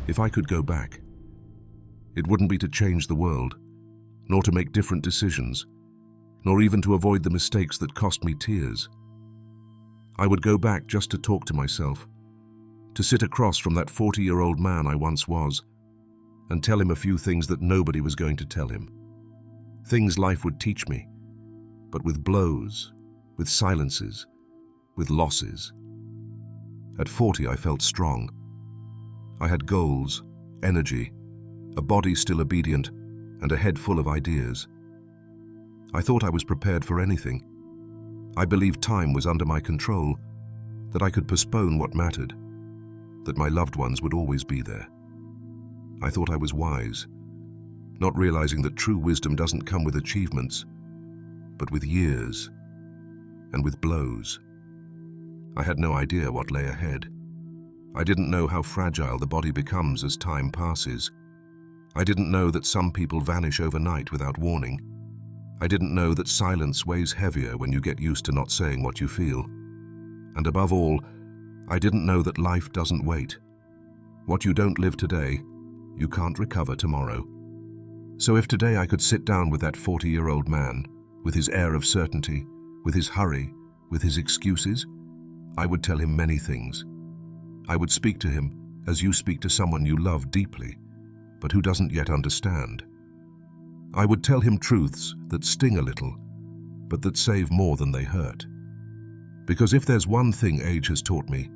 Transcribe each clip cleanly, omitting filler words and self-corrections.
If I could go back, it wouldn't be to change the world, nor to make different decisions, nor even to avoid the mistakes that cost me tears. I would go back just to talk to myself, to sit across from that 40-year-old man I once was, and tell him a few things that nobody was going to tell him. Things life would teach me, but with blows, with silences, with losses. At 40, I felt strong. I had goals, energy, a body still obedient, and a head full of ideas. I thought I was prepared for anything. I believed time was under my control, that I could postpone what mattered, that my loved ones would always be there. I thought I was wise, not realizing that true wisdom doesn't come with achievements, but with years and with blows. I had no idea what lay ahead. I didn't know how fragile the body becomes as time passes. I didn't know that some people vanish overnight without warning. I didn't know that silence weighs heavier when you get used to not saying what you feel. And above all, I didn't know that life doesn't wait. What you don't live today, you can't recover tomorrow. So if today I could sit down with that 40-year-old man, with his air of certainty, with his hurry, with his excuses, I would tell him many things. I would speak to him as you speak to someone you love deeply, but who doesn't yet understand. I would tell him truths that sting a little, but that save more than they hurt. Because if there's one thing age has taught me,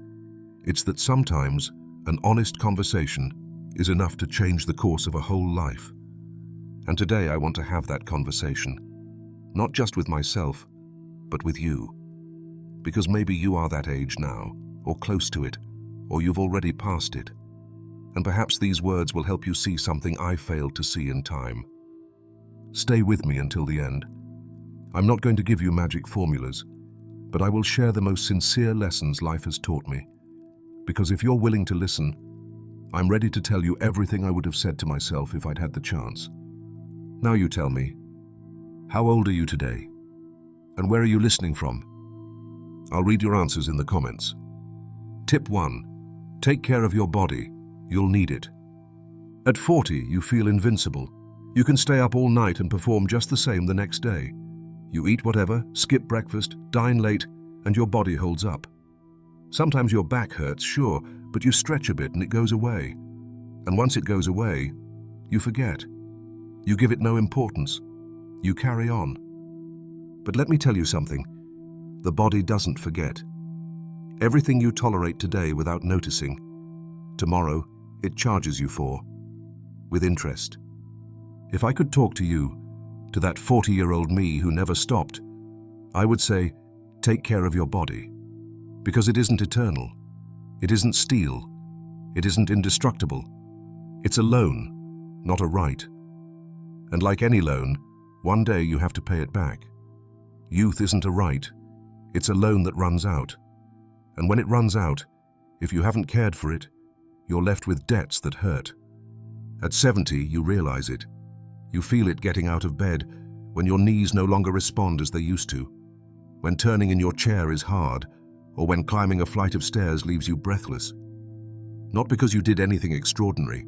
it's that sometimes an honest conversation is enough to change the course of a whole life. And today I want to have that conversation, not just with myself, but with you. Because maybe you are that age now, or close to it, or you've already passed it. And perhaps these words will help you see something I failed to see in time. Stay with me until the end. I'm not going to give you magic formulas, but I will share the most sincere lessons life has taught me. Because if you're willing to listen, I'm ready to tell you everything I would have said to myself if I'd had the chance. Now you tell me, how old are you today? And where are you listening from? I'll read your answers in the comments. Tip 1. Take care of your body. You'll need it. At 40, you feel invincible. You can stay up all night and perform just the same the next day. You eat whatever, skip breakfast, dine late, and your body holds up. Sometimes your back hurts, sure, but you stretch a bit and it goes away. And once it goes away, you forget. You give it no importance. You carry on. But let me tell you something. The body doesn't forget. Everything you tolerate today without noticing, tomorrow it charges you for, with interest. If I could talk to you, to that 40-year-old me who never stopped, I would say, take care of your body. Because it isn't eternal. It isn't steel. It isn't indestructible. It's a loan, not a right. And like any loan, one day you have to pay it back. Youth isn't a right. It's a loan that runs out. And when it runs out, if you haven't cared for it, you're left with debts that hurt. At 70, you realize it. You feel it getting out of bed when your knees no longer respond as they used to, when turning in your chair is hard, or when climbing a flight of stairs leaves you breathless. Not because you did anything extraordinary,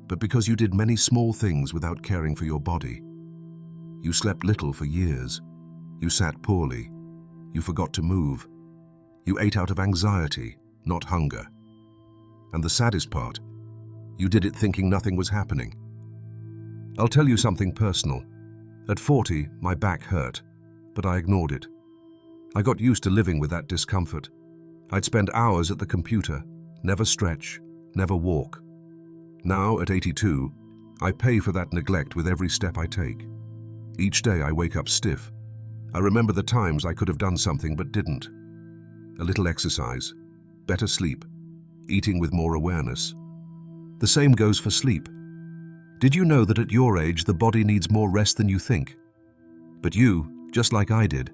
but because you did many small things without caring for your body. You slept little for years. You sat poorly. You forgot to move. You ate out of anxiety, not hunger. And the saddest part, you did it thinking nothing was happening. I'll tell you something personal. At 40, my back hurt, but I ignored it. I got used to living with that discomfort. I'd spend hours at the computer, never stretch, never walk. Now, at 82, I pay for that neglect with every step I take. Each day I wake up stiff. I remember the times I could have done something but didn't. A little exercise, better sleep, eating with more awareness. The same goes for sleep. Did you know that at your age the body needs more rest than you think? But you, just like I did,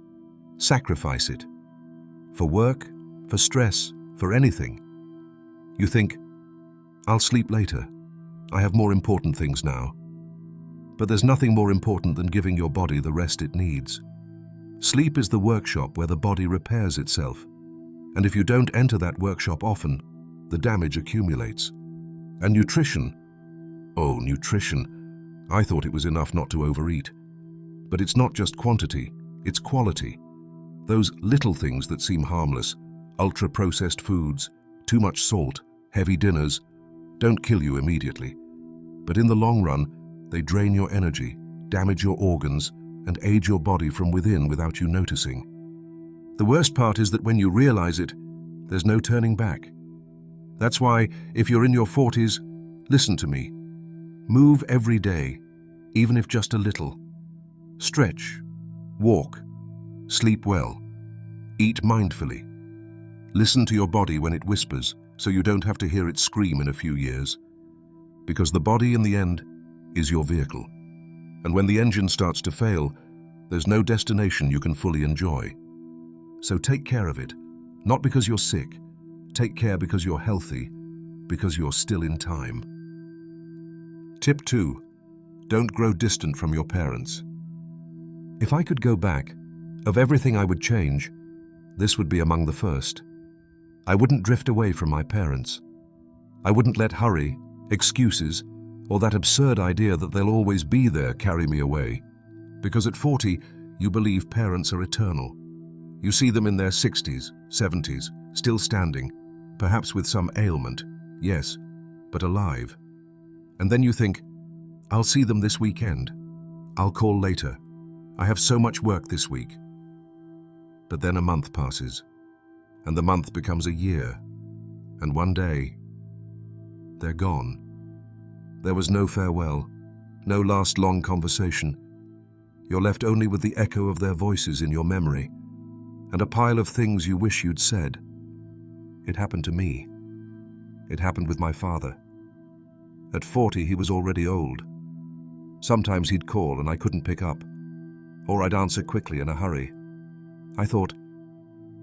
sacrifice it. For work, for stress, for anything. You think, I'll sleep later. I have more important things now. But there's nothing more important than giving your body the rest it needs. Sleep is the workshop where the body repairs itself. And if you don't enter that workshop often, the damage accumulates. And nutrition. Oh, nutrition. I thought it was enough not to overeat. But it's not just quantity, it's quality. Those little things that seem harmless, ultra-processed foods, too much salt, heavy dinners, don't kill you immediately. But in the long run, they drain your energy, damage your organs, and age your body from within without you noticing. The worst part is that when you realize it, there's no turning back. That's why, if you're in your 40s, listen to me. Move every day, even if just a little. Stretch, walk, sleep well, eat mindfully. Listen to your body when it whispers, so you don't have to hear it scream in a few years. Because the body, in the end, is your vehicle. And when the engine starts to fail, there's no destination you can fully enjoy. So take care of it, not because you're sick. Take care because you're healthy, because you're still in time. Tip 2. Don't grow distant from your parents. If I could go back, of everything I would change, this would be among the first. I wouldn't drift away from my parents. I wouldn't let hurry, excuses, or that absurd idea that they'll always be there carry me away. Because at 40, you believe parents are eternal. You see them in their 60s, 70s, still standing, perhaps with some ailment, yes, but alive. And then you think, I'll see them this weekend. I'll call later. I have so much work this week. But then a month passes, and the month becomes a year, and one day, they're gone. There was no farewell, no last long conversation. You're left only with the echo of their voices in your memory, and a pile of things you wish you'd said. It happened to me. It happened with my father. At 40, he was already old. Sometimes he'd call and I couldn't pick up, or I'd answer quickly in a hurry. I thought,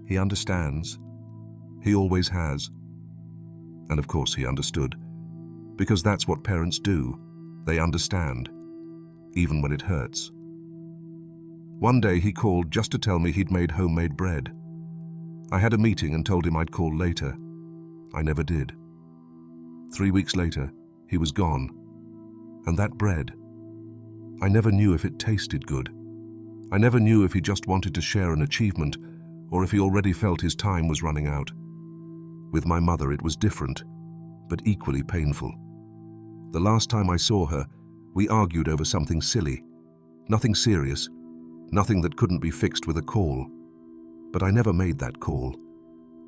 he understands. He always has. And of course he understood, because that's what parents do. They understand, even when it hurts. One day he called just to tell me he'd made homemade bread. I had a meeting and told him I'd call later. I never did. 3 weeks later, he was gone. And that bread, I never knew if it tasted good. I never knew if he just wanted to share an achievement or if he already felt his time was running out. With my mother, it was different, but equally painful. The last time I saw her, we argued over something silly. Nothing serious, nothing that couldn't be fixed with a call. But I never made that call.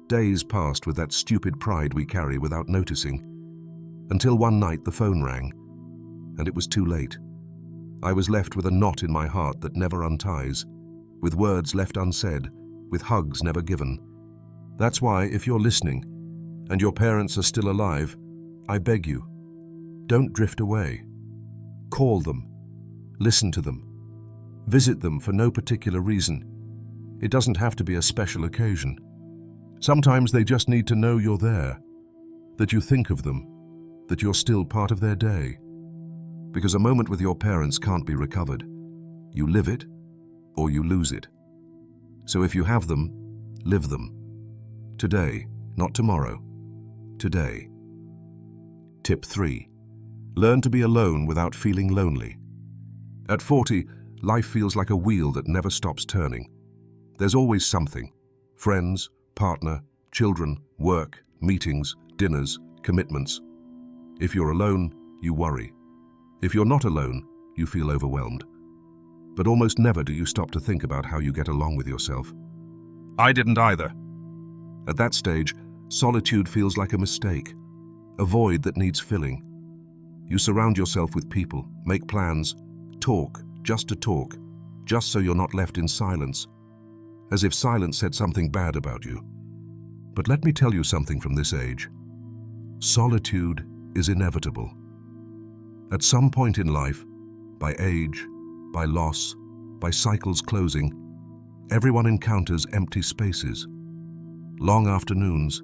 Days passed with that stupid pride we carry without noticing, until one night the phone rang, and it was too late. I was left with a knot in my heart that never unties, with words left unsaid, with hugs never given. That's why, if you're listening, and your parents are still alive, I beg you, don't drift away. Call them, listen to them, visit them for no particular reason. It doesn't have to be a special occasion. Sometimes they just need to know you're there, that you think of them, that you're still part of their day. Because a moment with your parents can't be recovered. You live it, or you lose it. So if you have them, live them. Today, not tomorrow. Today. Tip 3. Learn to be alone without feeling lonely. At 40, life feels like a wheel that never stops turning. There's always something. Friends, partner, children, work, meetings, dinners, commitments. If you're alone, you worry. If you're not alone, you feel overwhelmed. But almost never do you stop to think about how you get along with yourself. I didn't either. At that stage, solitude feels like a mistake, a void that needs filling. You surround yourself with people, make plans, talk just to talk, just so you're not left in silence, as if silence said something bad about you. But let me tell you something from this age. Solitude is inevitable. At some point in life, by age, by loss, by cycles closing, everyone encounters empty spaces. Long afternoons,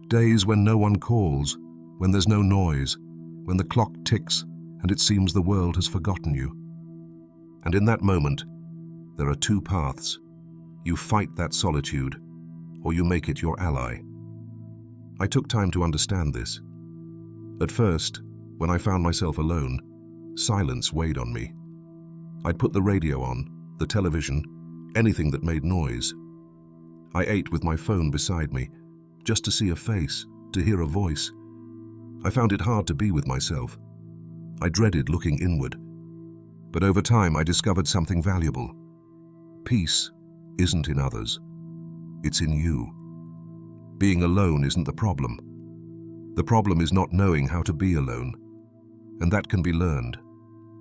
days when no one calls, when there's no noise, when the clock ticks and it seems the world has forgotten you. And in that moment, there are two paths. You fight that solitude, or you make it your ally. I took time to understand this. At first, when I found myself alone, silence weighed on me. I'd put the radio on, the television, anything that made noise. I ate with my phone beside me, just to see a face, to hear a voice. I found it hard to be with myself. I dreaded looking inward. But over time, I discovered something valuable. Peace isn't in others. It's in you. Being alone isn't the problem. The problem is not knowing how to be alone. And that can be learned.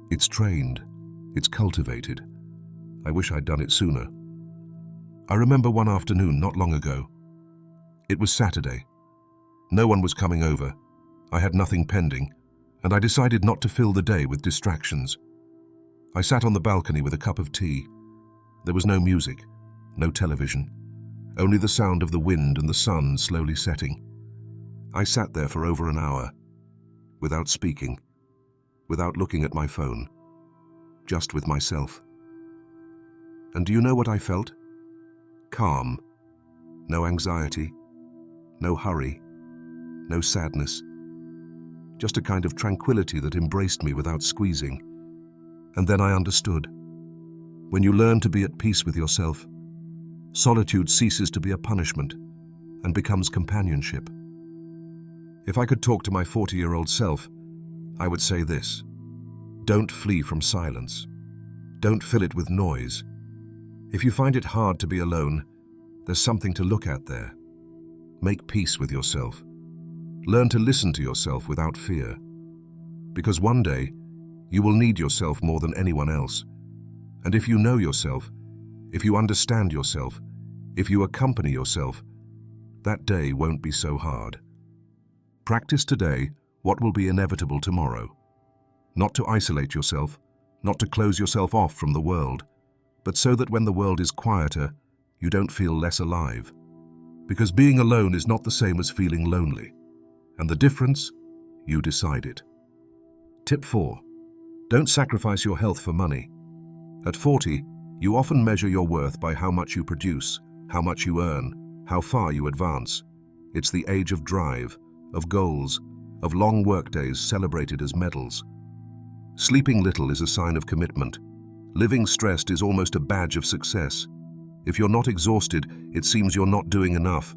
It's trained. It's cultivated. I wish I'd done it sooner. I remember one afternoon not long ago. It was Saturday. No one was coming over. I had nothing pending, and I decided not to fill the day with distractions. I sat on the balcony with a cup of tea. There was no music, no television, only the sound of the wind and the sun slowly setting. I sat there for over an hour, without speaking, without looking at my phone, just with myself. And do you know what I felt? Calm. No anxiety, no hurry, no sadness. Just a kind of tranquility that embraced me without squeezing. And then I understood. When you learn to be at peace with yourself, solitude ceases to be a punishment and becomes companionship. If I could talk to my 40-year-old self, I would say this: don't flee from silence. Don't fill it with noise. If you find it hard to be alone, there's something to look at there. Make peace with yourself. Learn to listen to yourself without fear. Because one day, you will need yourself more than anyone else. And if you know yourself, if you understand yourself, if you accompany yourself, that day won't be so hard. Practice today what will be inevitable tomorrow. Not to isolate yourself, not to close yourself off from the world, but so that when the world is quieter, you don't feel less alive. Because being alone is not the same as feeling lonely. And the difference, you decide it. Tip 4. Don't sacrifice your health for money. At 40, you often measure your worth by how much you produce, how much you earn, how far you advance. It's the age of drive, of goals, of long workdays celebrated as medals. Sleeping little is a sign of commitment. Living stressed is almost a badge of success. If you're not exhausted, it seems you're not doing enough.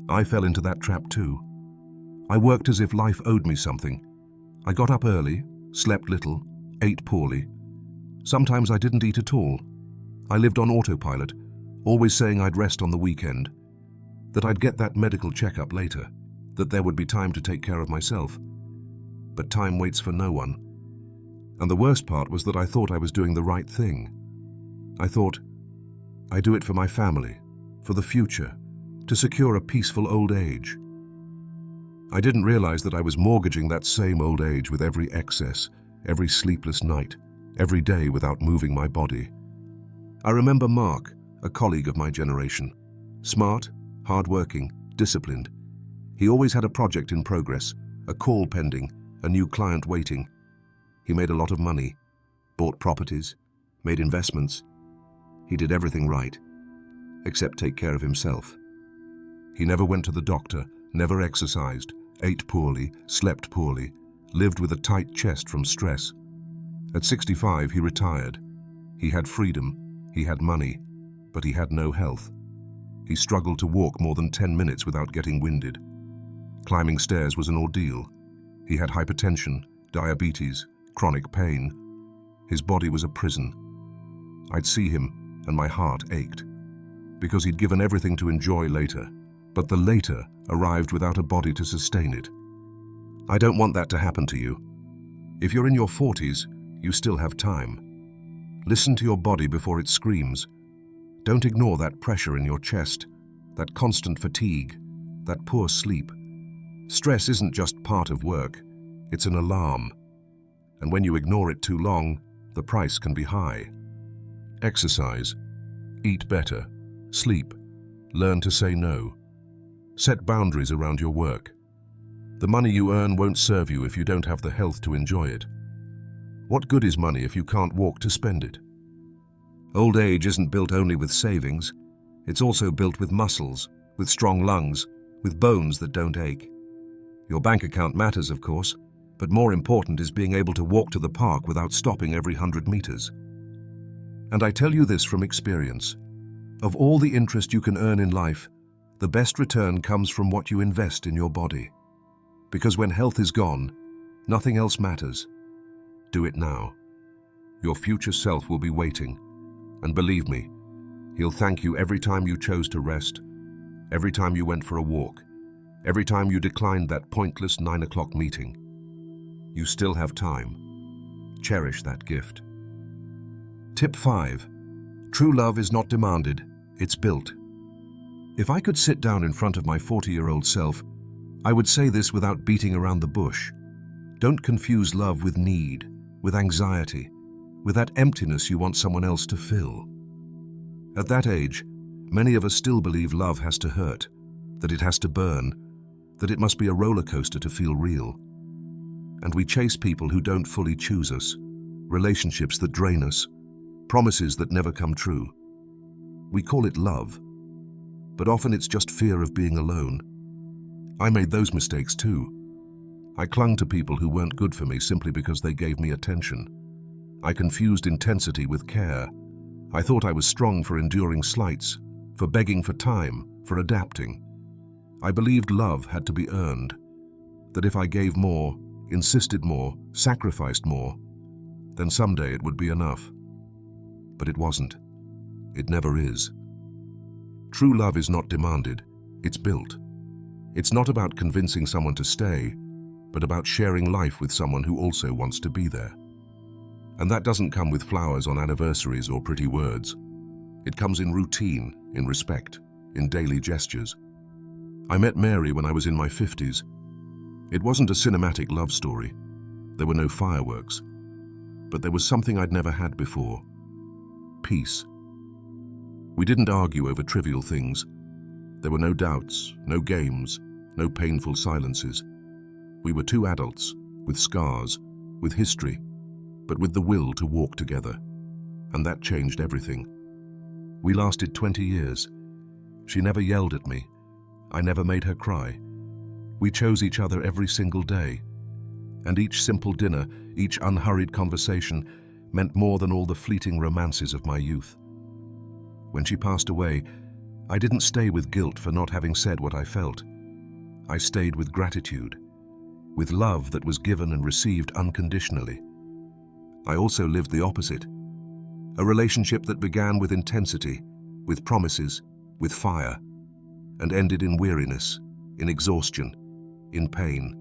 I fell into that trap too. I worked as if life owed me something. I got up early, slept little, ate poorly. Sometimes I didn't eat at all. I lived on autopilot, always saying I'd rest on the weekend, that I'd get that medical checkup later, that there would be time to take care of myself. But time waits for no one. And the worst part was that I thought I was doing the right thing. I thought, I do it for my family, for the future, to secure a peaceful old age. I didn't realize that I was mortgaging that same old age with every excess, every sleepless night, every day without moving my body. I remember Mark, a colleague of my generation. Smart, hard-working, disciplined. He always had a project in progress, a call pending, a new client waiting. He made a lot of money, bought properties, made investments. He did everything right, except take care of himself. He never went to the doctor, never exercised, ate poorly, slept poorly, lived with a tight chest from stress. At 65, he retired. He had freedom, he had money, but he had no health. He struggled to walk more than 10 minutes without getting winded. Climbing stairs was an ordeal. He had hypertension, diabetes, chronic pain. His body was a prison. I'd see him, and my heart ached, because he'd given everything to enjoy later, but the later arrived without a body to sustain it. I don't want that to happen to you. If you're in your 40s, you still have time. Listen to your body before it screams. Don't ignore that pressure in your chest, that constant fatigue, that poor sleep. Stress isn't just part of work, it's an alarm. And when you ignore it too long, the price can be high. Exercise, eat better, sleep, learn to say no. Set boundaries around your work. The money you earn won't serve you if you don't have the health to enjoy it. What good is money if you can't walk to spend it? Old age isn't built only with savings. It's also built with muscles, with strong lungs, with bones that don't ache. Your bank account matters, of course, but more important is being able to walk to the park without stopping every 100 meters. And I tell you this from experience. Of all the interest you can earn in life, the best return comes from what you invest in your body. Because when health is gone, nothing else matters. Do it now. Your future self will be waiting, and believe me, he'll thank you every time you chose to rest, every time you went for a walk, every time you declined that pointless 9 o'clock meeting. You still have time. Cherish that gift. Tip 5. True love is not demanded, it's built. If I could sit down in front of my 40-year-old self, I would say this without beating around the bush. Don't confuse love with need, with anxiety, with that emptiness you want someone else to fill. At that age, many of us still believe love has to hurt, that it has to burn, that it must be a roller coaster to feel real. And we chase people who don't fully choose us, relationships that drain us, promises that never come true. We call it love, but often it's just fear of being alone. I made those mistakes too. I clung to people who weren't good for me simply because they gave me attention. I confused intensity with care. I thought I was strong for enduring slights, for begging for time, for adapting. I believed love had to be earned, that if I gave more, insisted more, sacrificed more, then someday it would be enough. But it wasn't. It never is. True love is not demanded, it's built. It's not about convincing someone to stay, but about sharing life with someone who also wants to be there. And that doesn't come with flowers on anniversaries or pretty words. It comes in routine, in respect, in daily gestures. I met Mary when I was in my 50s. It wasn't a cinematic love story. There were no fireworks. But there was something I'd never had before. Peace. We didn't argue over trivial things. There were no doubts, no games, no painful silences. We were two adults, with scars, with history, but with the will to walk together. And that changed everything. We lasted 20 years. She never yelled at me. I never made her cry. We chose each other every single day. And each simple dinner, each unhurried conversation, meant more than all the fleeting romances of my youth. When she passed away, I didn't stay with guilt for not having said what I felt. I stayed with gratitude, with love that was given and received unconditionally. I also lived the opposite, a relationship that began with intensity, with promises, with fire, and ended in weariness, in exhaustion, in pain.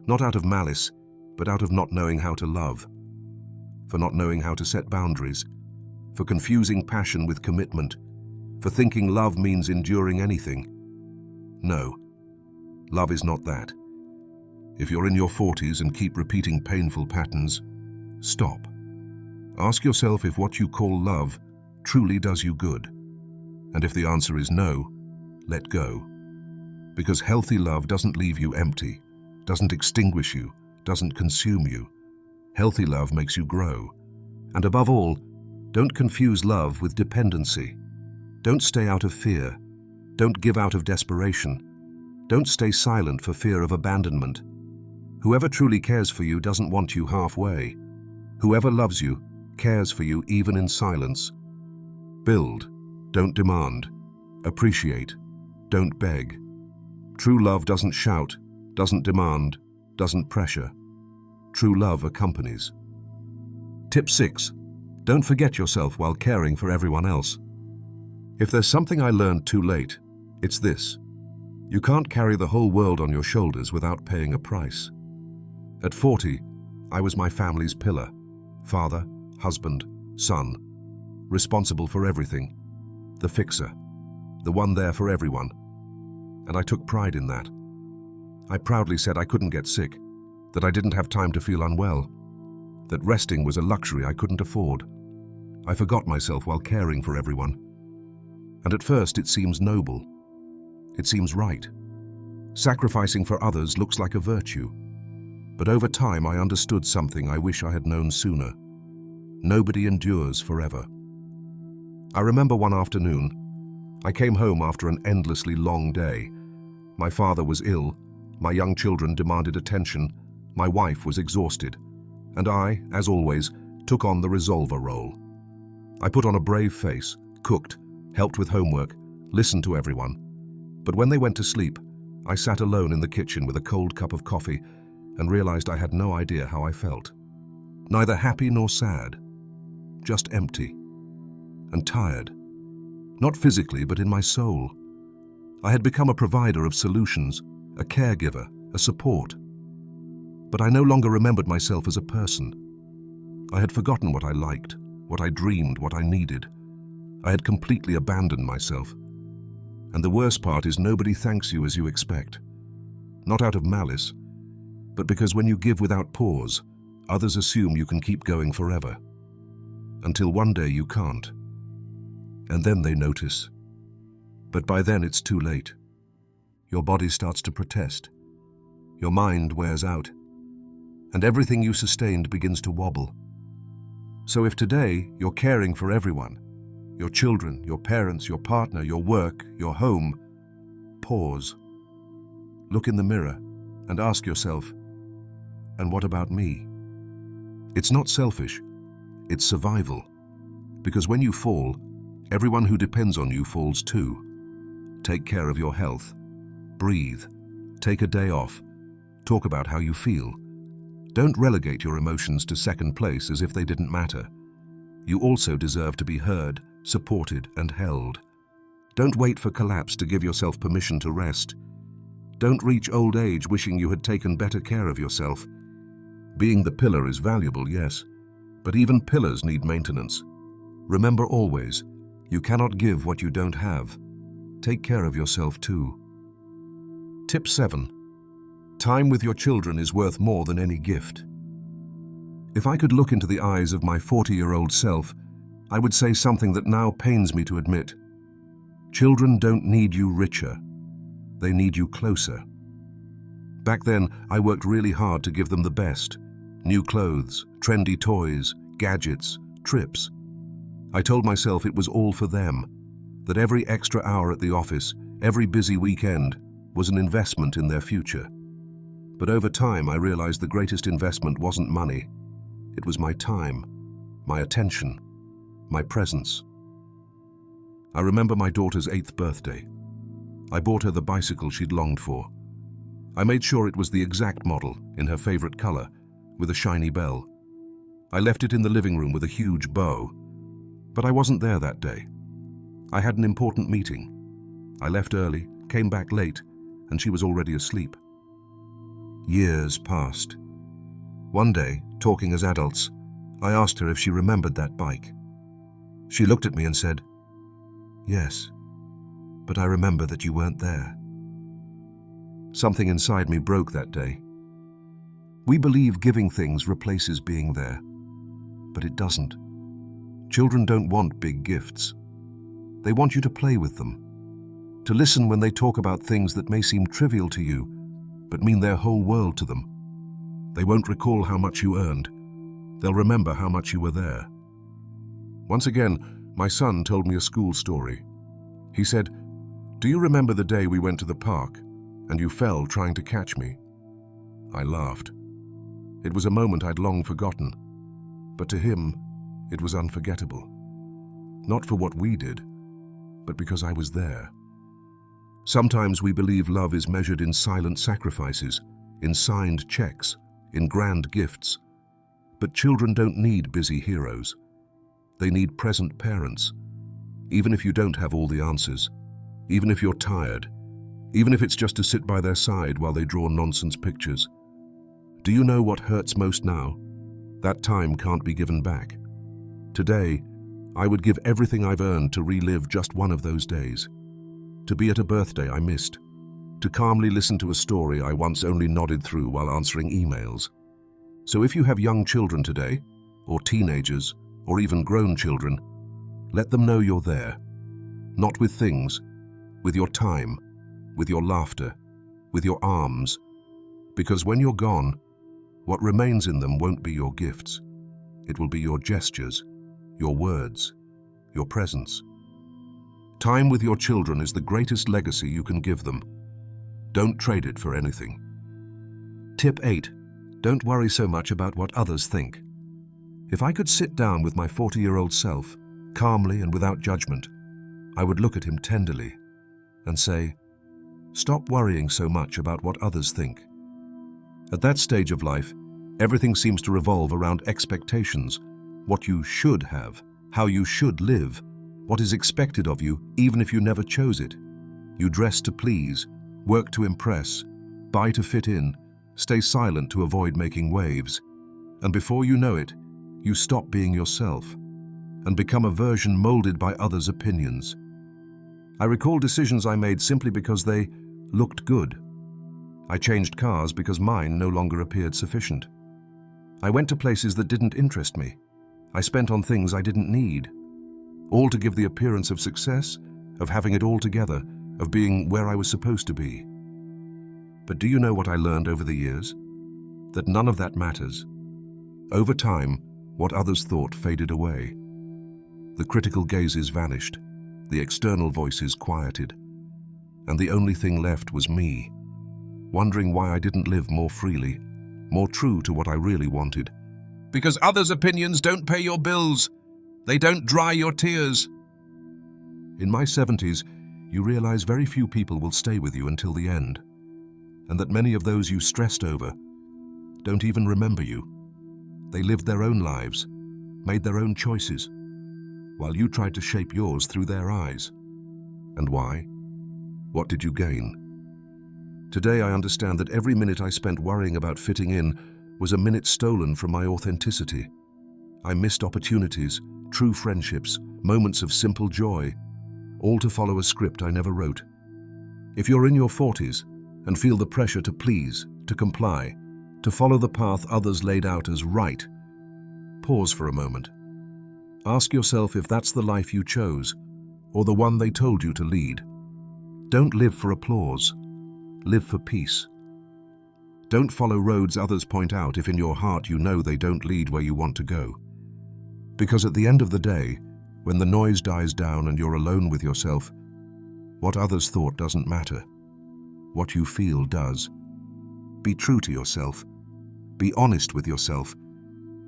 Not out of malice, but out of not knowing how to love, for not knowing how to set boundaries, for confusing passion with commitment, for thinking love means enduring anything. No, love is not that. If you're in your 40s and keep repeating painful patterns, stop. Ask yourself if what you call love truly does you good. And if the answer is no, let go. Because healthy love doesn't leave you empty, doesn't extinguish you, doesn't consume you. Healthy love makes you grow. And above all, don't confuse love with dependency. Don't stay out of fear. Don't give out of desperation. Don't stay silent for fear of abandonment. Whoever truly cares for you doesn't want you halfway. Whoever loves you cares for you even in silence. Build, don't demand. Appreciate, don't beg. True love doesn't shout, doesn't demand, doesn't pressure. True love accompanies. Tip 6. Don't forget yourself while caring for everyone else. If there's something I learned too late, it's this. You can't carry the whole world on your shoulders without paying a price. At 40, I was my family's pillar. Father, husband, son. Responsible for everything. The fixer. The one there for everyone. And I took pride in that. I proudly said I couldn't get sick, that I didn't have time to feel unwell, that resting was a luxury I couldn't afford. I forgot myself while caring for everyone. And at first it seems noble. It seems right. Sacrificing for others looks like a virtue. But over time I understood something I wish I had known sooner. Nobody endures forever. I remember one afternoon, I came home after an endlessly long day. My father was ill, My young children demanded attention, my wife was exhausted, and I, as always, took on the resolver role. I put on a brave face, cooked, helped with homework, listened to everyone. But when they went to sleep, I sat alone in the kitchen with a cold cup of coffee and realized I had no idea how I felt. Neither happy nor sad, just empty and tired. Not physically, but in my soul. I had become a provider of solutions, a caregiver, a support. But I no longer remembered myself as a person. I had forgotten what I liked, what I dreamed, what I needed. I had completely abandoned myself. And the worst part is nobody thanks you as you expect. Not out of malice, but because when you give without pause, others assume you can keep going forever. Until one day you can't. And then they notice. But by then it's too late. Your body starts to protest. Your mind wears out. And everything you sustained begins to wobble. So if today you're caring for everyone, your children, your parents, your partner, your work, your home, pause. Look in the mirror and ask yourself, and what about me? It's not selfish, it's survival. Because when you fall, everyone who depends on you falls too. Take care of your health. Breathe. Take a day off. Talk about how you feel. Don't relegate your emotions to second place as if they didn't matter. You also deserve to be heard, supported, and held. Don't wait for collapse to give yourself permission to rest. Don't reach old age wishing you had taken better care of yourself. Being the pillar is valuable, yes, but even pillars need maintenance. Remember always, you cannot give what you don't have. Take care of yourself too. Tip 7. Time with your children is worth more than any gift. If I could look into the eyes of my 40-year-old self, I would say something that now pains me to admit. Children don't need you richer. They need you closer. Back then, I worked really hard to give them the best. New clothes, trendy toys, gadgets, trips. I told myself it was all for them, that every extra hour at the office, every busy weekend, was an investment in their future. But over time, I realized the greatest investment wasn't money. It was my time, my attention, my presence. I remember my daughter's 8th birthday. I bought her the bicycle she'd longed for. I made sure it was the exact model, in her favorite color, with a shiny bell. I left it in the living room with a huge bow. But I wasn't there that day. I had an important meeting. I left early, came back late, and she was already asleep. Years passed. One day, talking as adults, I asked her if she remembered that bike. She looked at me and said, "Yes, but I remember that you weren't there." Something inside me broke that day. We believe giving things replaces being there, but it doesn't. Children don't want big gifts. They want you to play with them, to listen when they talk about things that may seem trivial to you, but mean their whole world to them. They won't recall how much you earned. They'll remember how much you were there. Once again, my son told me a school story. He said, "Do you remember the day we went to the park and you fell trying to catch me?" I laughed. It was a moment I'd long forgotten, but to him, it was unforgettable. Not for what we did, but because I was there. Sometimes we believe love is measured in silent sacrifices, in signed checks, in grand gifts. But children don't need busy heroes. They need present parents. Even if you don't have all the answers, even if you're tired, even if it's just to sit by their side while they draw nonsense pictures. Do you know what hurts most now? That time can't be given back. Today, I would give everything I've earned to relive just one of those days. To be at a birthday I missed. To calmly listen to a story I once only nodded through while answering emails. So if you have young children today, or teenagers, or even grown children, let them know you're there. Not with things, with your time, with your laughter, with your arms. Because when you're gone, what remains in them won't be your gifts. It will be your gestures, your words, your presence. Time with your children is the greatest legacy you can give them. Don't trade it for anything. Tip 8. Don't worry so much about what others think. If I could sit down with my 40-year-old self, calmly and without judgment, I would look at him tenderly and say, "Stop worrying so much about what others think." At that stage of life, everything seems to revolve around expectations, what you should have, how you should live, what is expected of you even if you never chose it. You dress to please, work to impress, buy to fit in, stay silent to avoid making waves, and before you know it, you stop being yourself and become a version molded by others' opinions. I recall decisions I made simply because they looked good. I changed cars because mine no longer appeared sufficient. I went to places that didn't interest me. I spent on things I didn't need, all to give the appearance of success, of having it all together, of being where I was supposed to be. But do you know what I learned over the years? That none of that matters. Over time, what others thought faded away. The critical gazes vanished, the external voices quieted, and the only thing left was me, wondering why I didn't live more freely, more true to what I really wanted. Because others' opinions don't pay your bills. They don't dry your tears. In my 70s, you realize very few people will stay with you until the end, and that many of those you stressed over don't even remember you. They lived their own lives, made their own choices, while you tried to shape yours through their eyes. And why? What did you gain? Today I understand that every minute I spent worrying about fitting in was a minute stolen from my authenticity. I missed opportunities, true friendships, moments of simple joy, all to follow a script I never wrote. If you're in your 40s and feel the pressure to please, to comply, to follow the path others laid out as right, pause for a moment. Ask yourself if that's the life you chose, or the one they told you to lead. Don't live for applause. Live for peace. Don't follow roads others point out if in your heart you know they don't lead where you want to go. Because at the end of the day, when the noise dies down and you're alone with yourself, what others thought doesn't matter. What you feel does. Be true to yourself. Be honest with yourself,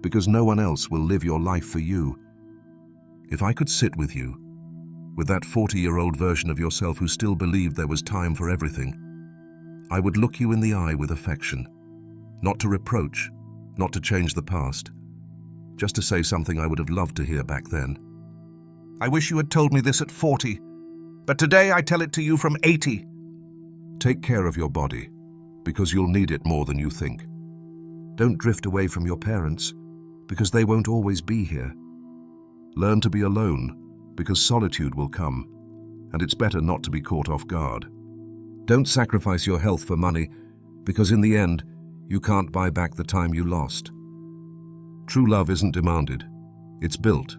because no one else will live your life for you. If I could sit with you, with that 40-year-old version of yourself who still believed there was time for everything, I would look you in the eye with affection, not to reproach, not to change the past, just to say something I would have loved to hear back then. I wish you had told me this at 40, but today I tell it to you from 80. Take care of your body, because you'll need it more than you think. Don't drift away from your parents, because they won't always be here. Learn to be alone, because solitude will come, and it's better not to be caught off guard. Don't sacrifice your health for money, because in the end, you can't buy back the time you lost. True love isn't demanded. It's built,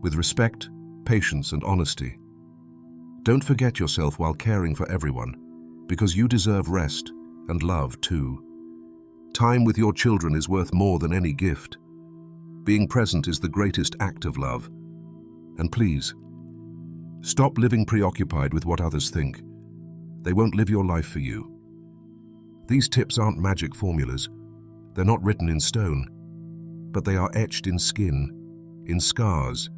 with respect, patience, and honesty. Don't forget yourself while caring for everyone, because you deserve rest and love too. Time with your children is worth more than any gift. Being present is the greatest act of love. And please, stop living preoccupied with what others think. They won't live your life for you. These tips aren't magic formulas. They're not written in stone, but they are etched in skin, in scars,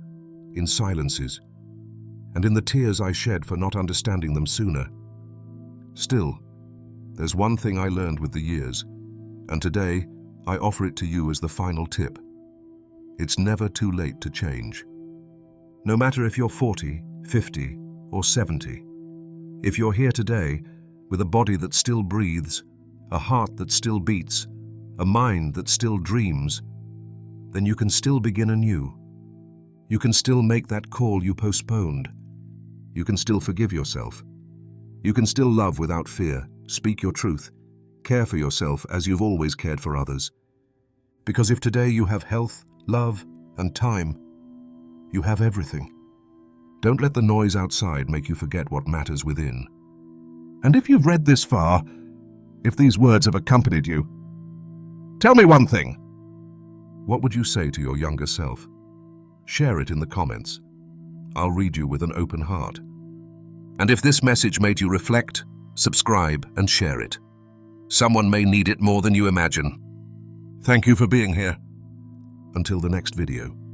in silences, and in the tears I shed for not understanding them sooner. Still, there's one thing I learned with the years, and today I offer it to you as the final tip. It's never too late to change. No matter if you're 40, 50, or 70, if you're here today with a body that still breathes, a heart that still beats, a mind that still dreams, then you can still begin anew. You can still make that call you postponed. You can still forgive yourself. You can still love without fear, speak your truth, care for yourself as you've always cared for others. Because if today you have health, love, and time, you have everything. Don't let the noise outside make you forget what matters within. And if you've read this far, if these words have accompanied you, tell me one thing. What would you say to your younger self? Share it in the comments. I'll read you with an open heart. And if this message made you reflect, subscribe and share it. Someone may need it more than you imagine. Thank you for being here. Until the next video.